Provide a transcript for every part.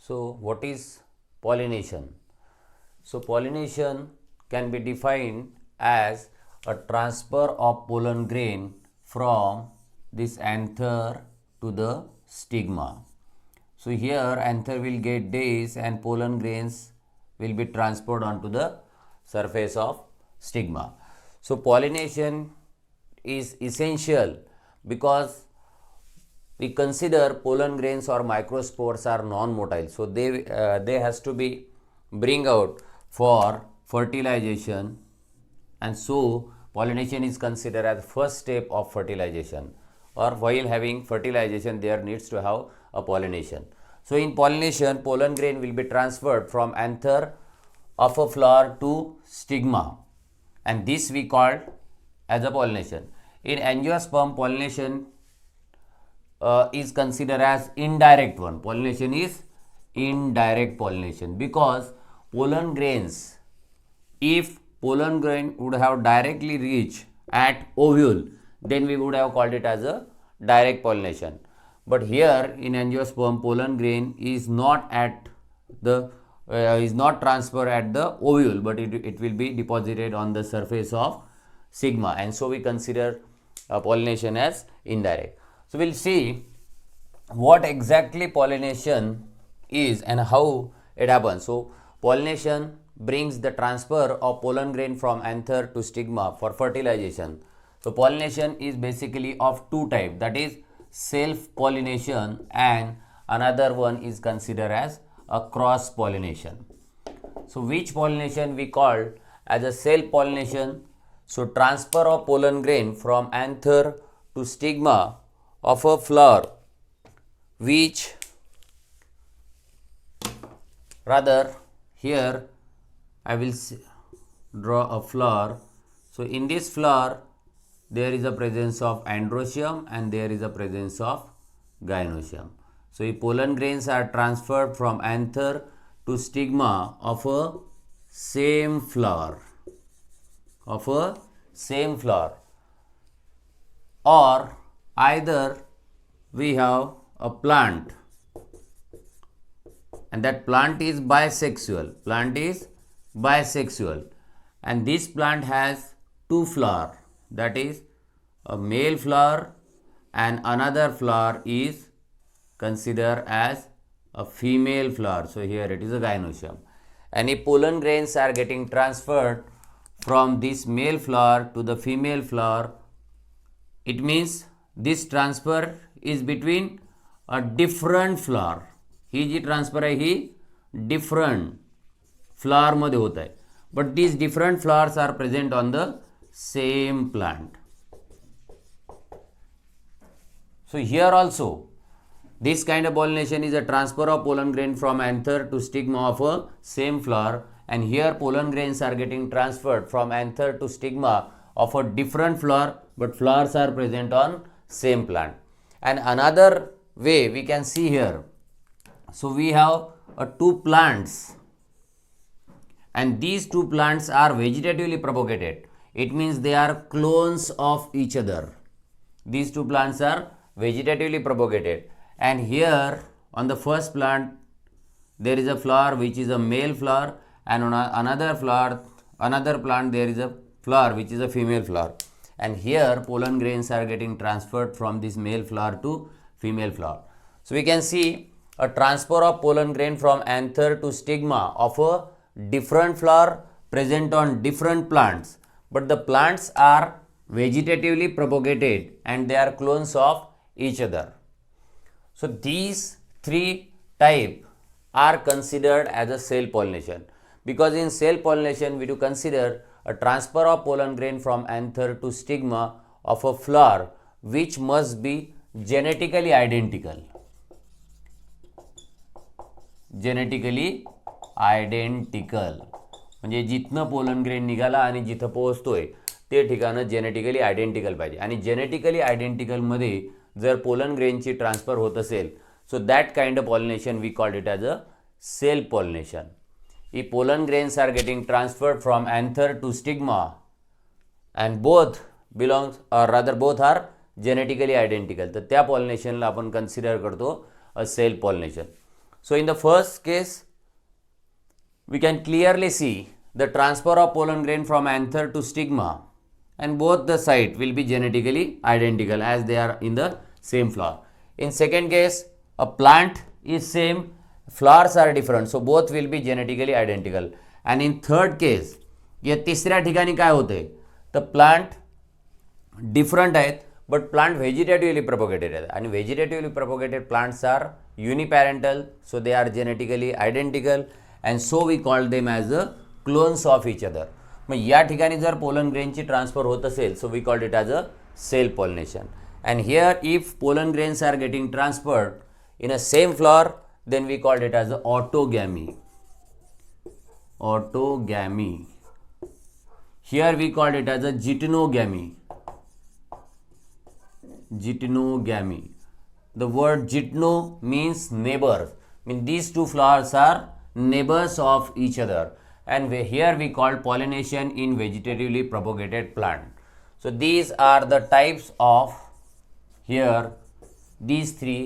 So what is pollination? So pollination can be defined as a transfer of pollen grain from this anther to the stigma. So here anther will get days and pollen grains will be transferred onto the surface of stigma. So pollination is essential because we consider pollen grains or microspores are non-motile. So they has to be bring out for fertilization, and so pollination is considered as first step of fertilization, or while having fertilization there needs to have a pollination. So in pollination, pollen grain will be transferred from anther of a flower to stigma, and this we call as a pollination. In angiosperm, pollination is considered as indirect one. Pollination is indirect pollination because pollen grains, if pollen grain would have directly reached at ovule, then we would have called it as a direct pollination. But here in angiosperm, pollen grain is not at the is not transferred at the ovule, but it will be deposited on the surface of stigma, and so we consider pollination as indirect. So we'll see what exactly pollination is and how it happens. So pollination brings the transfer of pollen grain from anther to stigma for fertilization. So pollination is basically of two types, that is self pollination, and another one is considered as a cross pollination. So which pollination we call as a self pollination? So transfer of pollen grain from anther to stigma of a flower, which rather here I will draw a flower. So in this flower there is a presence of androecium and there is a presence of gynoecium. So if pollen grains are transferred from anther to stigma of a same flower, or either we have a plant and that plant is bisexual, and this plant has two flowers, that is a male flower and another flower is considered as a female flower. So here it is a gynoecium, and if pollen grains are getting transferred from this male flower to the female flower, it means this transfer is between a different flower. ही जी transfer आहे ही different flower मध्ये होत आहे, but these different flowers are present on the same plant. So here also this kind of pollination is a transfer of pollen grain from anther to stigma of a same flower, and here pollen grains are getting transferred from anther to stigma of a different flower, but flowers are present on same plant. And another way we can see here, so we have two plants and these two plants are vegetatively propagated. It means they are clones of each other. These two plants are vegetatively propagated, and here on the first plant there is a flower which is a male flower, and on another plant there is a flower which is a female flower, and here pollen grains are getting transferred from this male flower to female flower. So we can see a transfer of pollen grain from anther to stigma of a different flower present on different plants, but the plants are vegetatively propagated and they are clones of each other. So these three types are considered as a cell pollination, because in cell pollination we do consider a transfer of pollen grain from anther to stigma of a flower which must be genetically identical. म्हणजे जिथनं pollen grain निघाला आणि जिथं पोहोचतोय ते ठिकाण genetically identical पाहिजे, आणि genetically identical मध्ये जर पोलन ग्रेनची ट्रान्सफर होत असेल, so that kind of pollination we called it as a self pollination. If pollen grains are getting transferred from anther to stigma and both belongs or rather both are genetically identical, तर त्या पॉलिनेशनला आपण consider करतो a self pollination. So in the first case, we can clearly see the transfer of pollen grain from anther to stigma, and both the site will be genetically identical as they are in the same flower. In second case, a plant is same, flowers are different, so both will be genetically identical. And in third case, या तिसऱ्या ठिकाणी काय होते, तर plant different आहेत but plant vegetatively propagated आहेत, आणि vegetatively propagated plants are uniparental, so they are genetically identical, and so we call them as a clones of each other. मग या ठिकाणी जर पोलन ग्रेनची ट्रान्सफर होत असेल, so we called it as a self pollination. And here if pollen grains are getting transferred in a same flower, then we called it as a autogamy. Autogamy. Here we called it as a geitonogamy. Geitonogamy. The word geitno means neighbor. I mean these two flowers are neighbors of each other, and here we call pollination in vegetatively propagated plant. So these are the types of, here these three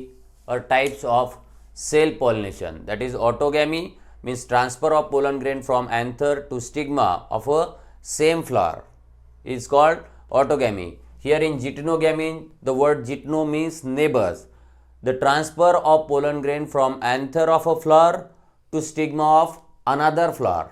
are types of self pollination, that is autogamy means transfer of pollen grain from anther to stigma of a same flower is called autogamy. Here in geitonogamy, the word geitno means neighbors. The transfer of pollen grain from anther of a flower to stigma of another flower,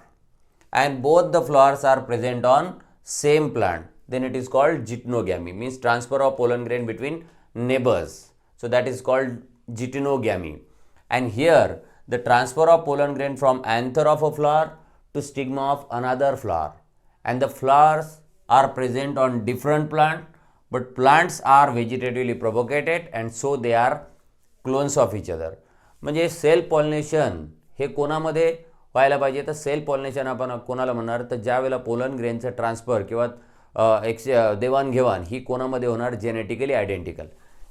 and both the flowers are present on same plant, then it is called geitonogamy, means transfer of pollen grain between neighbors, so that is called geitonogamy. And here the transfer of pollen grain from anther of a flower to stigma of another flower, and the flowers are present on different plant, but plants are vegetatively propagated and so they are clones of each other. म्हणजे self pollination हे कोणामध्ये व्हायला पाहिजे, तर self pollination आपण कोणाला म्हणणार, तर ज्या वेळेला पोलन ग्रेनचं ट्रान्सफर किंवा देवाणघेवाण ही कोणामध्ये होणार, जेनेटिकली आयडेंटिकल.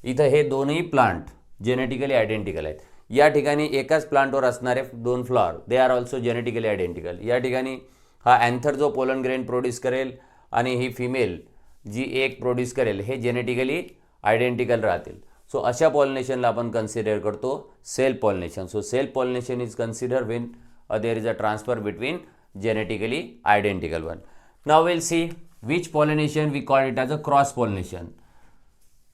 इथं हे दोन्ही प्लांट जेनेटिकली आयडेंटिकल आहेत. या ठिकाणी एकाच प्लांटवर असणारे दोन flower they are also genetically identical. या ठिकाणी हा अँथर जो पोलन ग्रेन प्रोड्यूस करेल आणि ही फिमेल जी एक प्रोड्यूस करेल हे जेनेटिकली आयडेंटिकल राहतील. सो अशा पॉलिनेशनला आपण कन्सिडर करतो self pollination. So self pollination is consider when there is a transfer between genetically identical one. Now will see which pollination we call it as a cross pollination.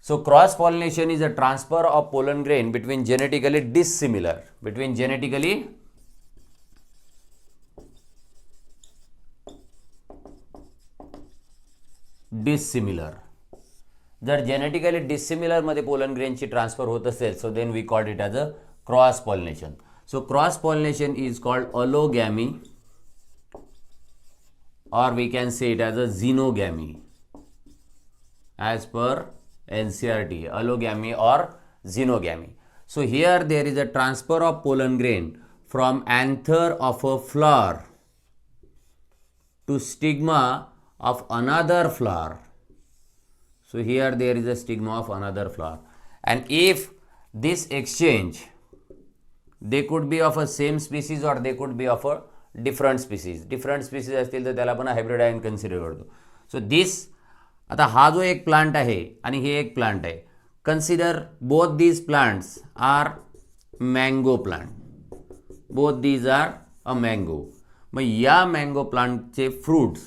So cross pollination is a transfer of pollen grain between genetically dissimilar, जर genetically dissimilar मध्ये pollen ग्रेनची transfer होत असेल, so then we called it as a cross pollination. So cross pollination is called allogamy, or we can say it as a xenogamy as per ncert, allogamy or xenogamy. So here there is a transfer of pollen grain from anther of a flower to stigma of another flower. So here there is a stigma of another flower, and if this exchange, they could be of a same species or they could be of a different species असतील तर त्याला आपण हायब्रिडाइन consider करतो. So this, आता हा जो एक plant आहे आणि हे एक प्लांट आहे, consider both these plants are mango plant, both these are a mango. मग या मँगो प्लांटचे फ्रूट्स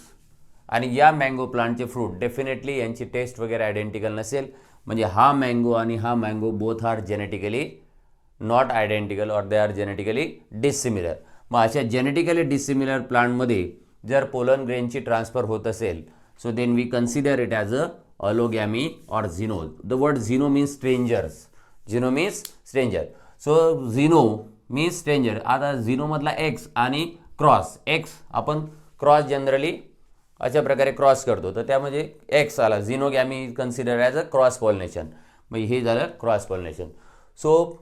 आणि या मँगो प्लांटचे फ्रूट डेफिनेटली यांची टेस्ट वगैरे आयडेंटिकल नसेल, म्हणजे हा मँगो आणि हा mango both are genetically not identical और दे आर जेनेटिकली डिसिमिलर. मग अशा जेनेटिकली डिसिमिलर प्लांटमध्ये जर पोलन ग्रेनची ट्रान्सफर होत असेल, so then we consider it as a allogamy or xeno. The word xeno means strangers. Xeno means stranger. So xeno means stranger. आता xeno मधला x आणि cross, x आपण क्रॉस जनरली अशा प्रकारे क्रॉस करतो, तर त्यामध्ये x आला, xenogamy consider as a cross pollination. मग हे झालं क्रॉस पॉलिनेशन. सो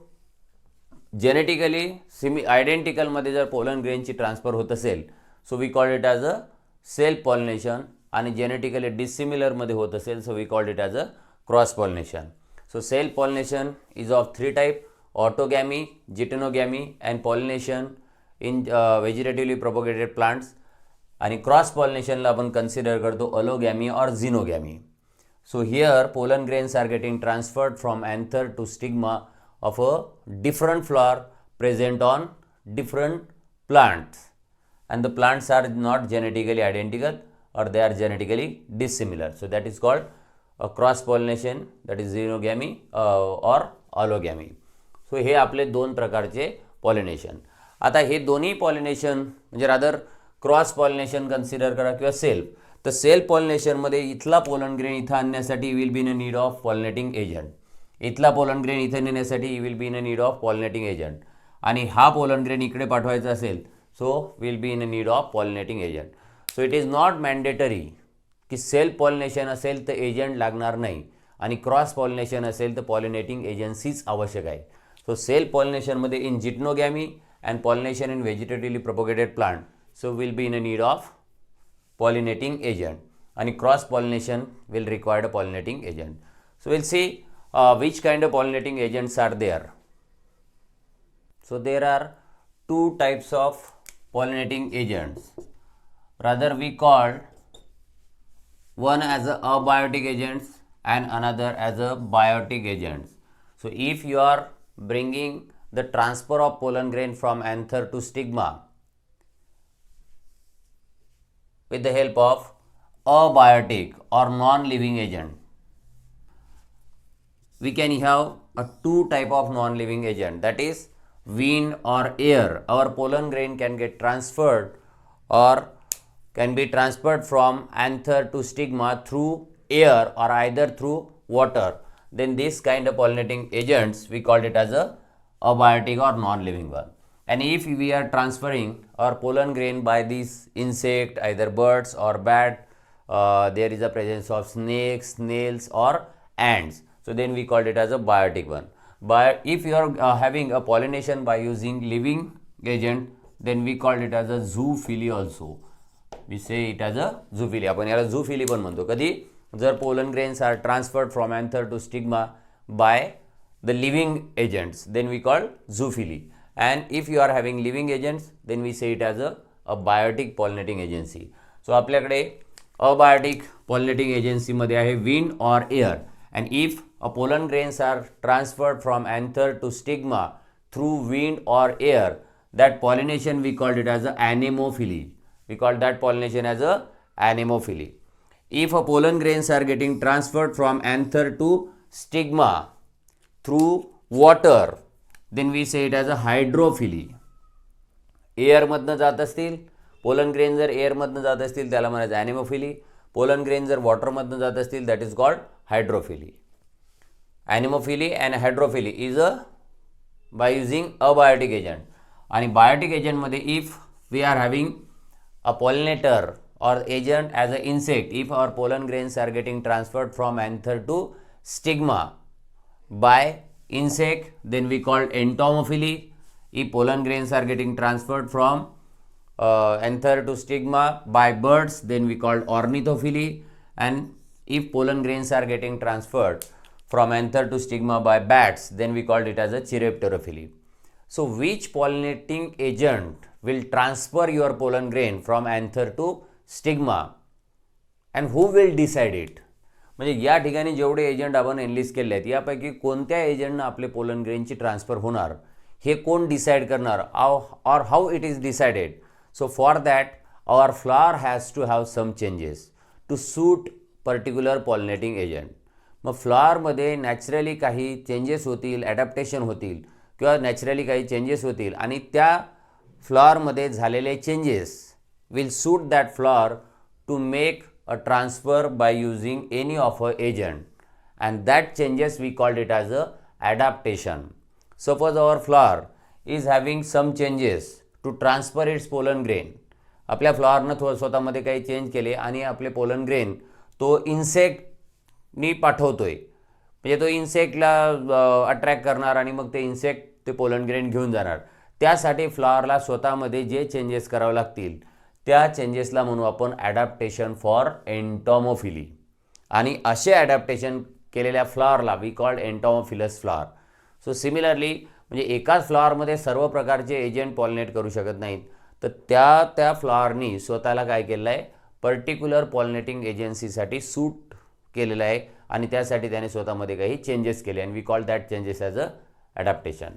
जेनेटिकली आयडेंटिकलमध्ये जर पोलन ग्रेनची ट्रान्सफर होत असेल, so we call it as a self pollination, आणि जेनेटिकली डिसिमिलरमध्ये होत असेल, so we called it as a cross pollination. So self pollination is of 3 type: autogamy, geitonogamy and pollination in व्हेजिटेटिव्हली propagated plants. आणि cross पॉलिनेशनला आपण consider करतो allogamy और xenogamy. So here pollen grains are getting transferred from anther to stigma of a different flower. present on different plants, and the plants are not genetically identical or they are genetically dissimilar. So that is called a cross pollination, that is xenogamy or allogamy. सो हे आपले दोन प्रकारचे pollination. आता हे दोन्ही pollination म्हणजे rather cross pollination consider करा किंवा self. तर self पॉलिनेशनमध्ये इथला पोलन ग्रेन इथं आणण्यासाठी will be in a need of pollinating agent, इथला पोलन ग्रेन इथं नेण्यासाठी will be in a need of pollinating agent, आणि हा पोलन ग्रेन इकडे पाठवायचा असेल सो will be in a need of pollinating agent. So it is not mandatory की self pollination असेल तर एजंट लागणार नाही, आणि क्रॉस पॉलिनेशन असेल तर पॉलिनेटिंग एजन्सीच आवश्यक आहे. सो सेल्फ पॉलिनेशन मध्ये in geitonogamy and pollination in vegetatively propagated plant so will be in a need of pollinating agent, आणि cross pollination will required a pollinating agent. So will see which kind of pollinating agents are there. So there are two types of pollinating agents, rather we call one as a abiotic agents and another as a biotic agents. So if you are bringing the transfer of pollen grain from anther to stigma with the help of abiotic or non-living agent, we can have a two type of non-living agent, that is wind or air. Our pollen grain can get transferred or can be transferred from anther to stigma through air or either through water. Then this kind of pollinating agents we called it as a abiotic or non-living one. And if we are transferring our pollen grain by these insect, either birds or bat, there is a presence of snakes, snails or ants. So then we called it as a biotic one. But if you are having a pollination by using living agent, then we called it as a zoophily also. We say it as a zoophily. आपण याला zoophily पण म्हणतो. कधी जर pollen grains are transferred from anther to stigma by the living agents, then we call zoophily. And if you are having living agents, then we say it as a biotic pollinating agency. So आपल्याकडे abiotic pollinating agency मध्ये आहे wind or air. And if a pollen grains are transferred from anther to stigma through wind or air, that pollination we called it as a anemophily. We call that pollination as a anemophily. If a pollen grains are getting transferred from anther to stigma through water, then we say it as a hydrophily. Air मधनं जात असतील, pollen grain जर air मधनं जात असतील त्याला म्हणायचं anemophily. Pollen grain जर water मधनं जात असतील that is called hydrophily. Anemophily and hydrophily is a by using abiotic agent. And biotic agent मध्ये if we are having a pollinator or agent as an insect, if our pollen grains are getting transferred from anther to stigma by insect, then we call entomophily. If pollen grains are getting transferred from anther to stigma by birds, then we call ornithophily. And if pollen grains are getting transferred from anther to stigma by bats, then we called it as a chiropterophily. So which pollinating agent will transfer your pollen grain from anther to stigma and who will decide it? म्हणजे या ठिकाणी जेवढे agent आपण analyst केले आहेत यापैकी कोणत्या एजंटनं आपले पोलन ग्रेनची ट्रान्सफर होणार हे कोण डिसाइड करणार, और how it is decided? So for that our flower has to have some changes to suit particular pollinating agent. मग फ्लॉवरमध्ये नॅचरली काही चेंजेस होतील, ॲडॅप्टेशन होतील किंवा नॅचरली काही चेंजेस होतील आणि त्या फ्लॉवरमध्ये झालेले changes will suit that flower to make a transfer by using any of a agent, and that changes we called it as a adaptation. Suppose our flower is having some changes to transfer its pollen grain. आपल्या फ्लॉवरनं स्वतःमध्ये काही change केले आणि आपले pollen grain तो इन्सेक्टनी पाठवतोय, म्हणजे तो इन्सेक्टला attract करणार आणि मग ते इन्सेक्ट ते पोलन ग्रेन घेऊन जाणार. त्यासाठी फ्लॉवरला स्वतःमध्ये जे चेंजेस करावे लागतील त्या चेंजेसला म्हणू आपण ॲडॅप्टेशन फॉर एंटॉमोफिली. आणि असे ॲडॅप्टेशन केलेल्या फ्लॉवरला we called entomophilous flower. So similarly म्हणजे एकाच फ्लॉवरमध्ये सर्व प्रकारचे एजंट पॉलिनेट करू शकत नाहीत, तर त्या फ्लॉवरनी स्वतःला काय केलं आहे, पर्टिक्युलर पॉलिनेटिंग एजन्सीसाठी सूट केलेलं आहे आणि त्यासाठी त्याने स्वतःमध्ये काही चेंजेस केले, and we call that changes as a adaptation.